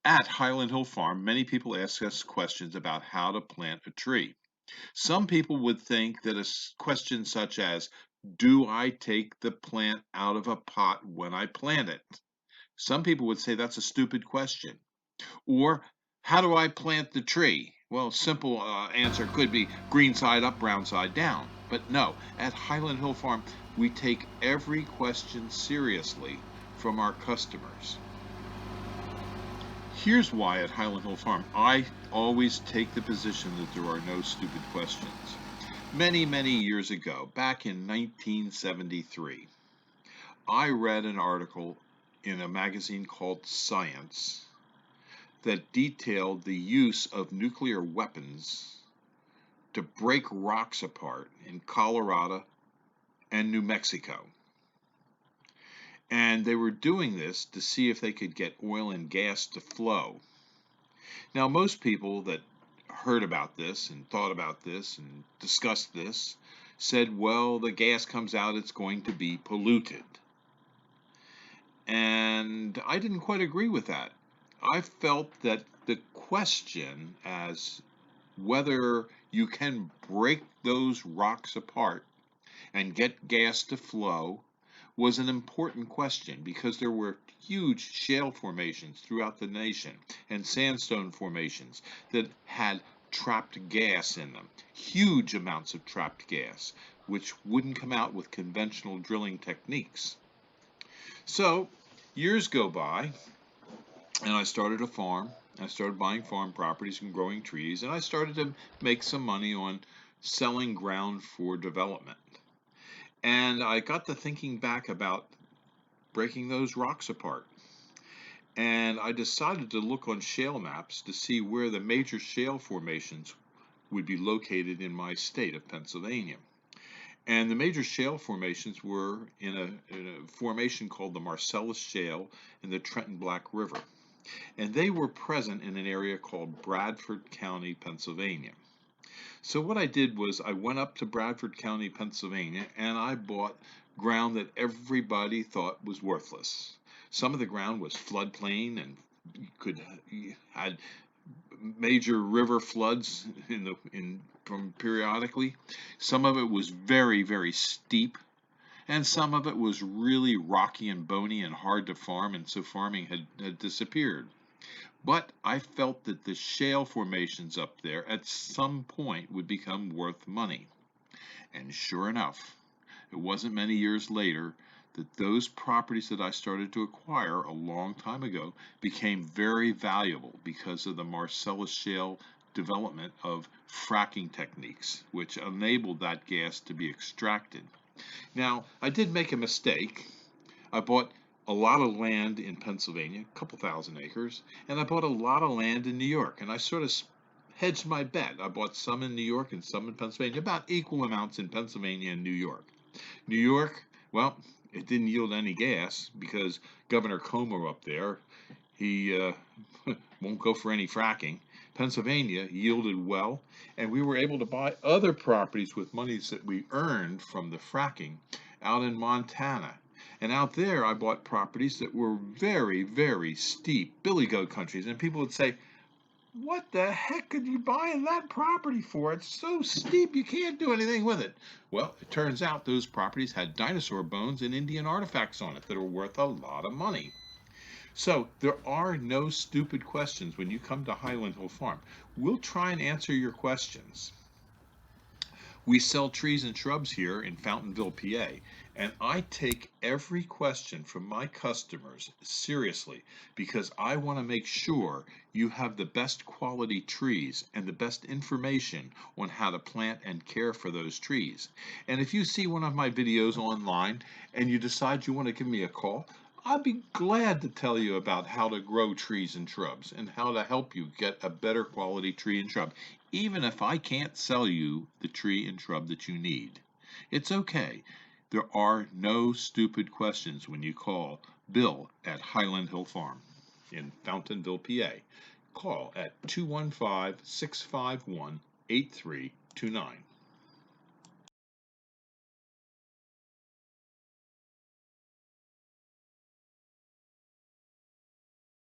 At Highland Hill Farm, many people ask us questions about how to plant a tree. Some people would think that question such as, do I take the plant out of a pot when I plant it? Some people would say that's a stupid question. Or, how do I plant the tree? Well, simple answer could be green side up, brown side down. But no, at Highland Hill Farm, we take every question seriously from our customers. Here's why at Highland Hill Farm I always take the position that there are no stupid questions. Many, many years ago, back in 1973, I read an article in a magazine called Science that detailed the use of nuclear weapons to break rocks apart in Colorado and New Mexico. And they were doing this to see if they could get oil and gas to flow. Now, most people that heard about this and thought about this and discussed this said, well, the gas comes out, it's going to be polluted. And I didn't quite agree with that. I felt that the question as whether you can break those rocks apart and get gas to flow was an important question because there were huge shale formations throughout the nation and sandstone formations that had trapped gas in them, huge amounts of trapped gas, which wouldn't come out with conventional drilling techniques. So years go by, and I started a farm. I started buying farm properties and growing trees, and I started to make some money on selling ground for development. And I got to thinking back about breaking those rocks apart. And I decided to look on shale maps to see where the major shale formations would be located in my state of Pennsylvania. And the major shale formations were in a formation called the Marcellus Shale in the Trenton Black River. And they were present in an area called Bradford County, Pennsylvania. So what I did was I went up to Bradford County, Pennsylvania, and I bought ground that everybody thought was worthless. Some of the ground was floodplain and had major river floods from periodically. Some of it was very, very steep, and some of it was really rocky and bony and hard to farm, and so farming had disappeared. But I felt that the shale formations up there at some point would become worth money. And sure enough, it wasn't many years later that those properties that I started to acquire a long time ago became very valuable because of the Marcellus Shale development of fracking techniques, which enabled that gas to be extracted. Now, I did make a mistake. I bought a lot of land in Pennsylvania, a couple thousand acres, and I bought a lot of land in New York, and I sort of hedged my bet. I bought some in New York and some in Pennsylvania, about equal amounts in Pennsylvania and New York. New York, well, it didn't yield any gas because Governor Como up there, he won't go for any fracking. Pennsylvania yielded well, and we were able to buy other properties with monies that we earned from the fracking out in Montana. And out there, I bought properties that were very, very steep, billy goat countries. And people would say, what the heck could you buy that property for? It's so steep, you can't do anything with it. Well, it turns out those properties had dinosaur bones and Indian artifacts on it that are worth a lot of money. So there are no stupid questions when you come to Highland Hill Farm. We'll try and answer your questions. We sell trees and shrubs here in Fountainville, PA, and I take every question from my customers seriously because I want to make sure you have the best quality trees and the best information on how to plant and care for those trees. And if you see one of my videos online and you decide you want to give me a call, I'd be glad to tell you about how to grow trees and shrubs and how to help you get a better quality tree and shrub, even if I can't sell you the tree and shrub that you need. It's okay. There are no stupid questions when you call Bill at Highland Hill Farm in Fountainville, PA. Call at 215-651-8329.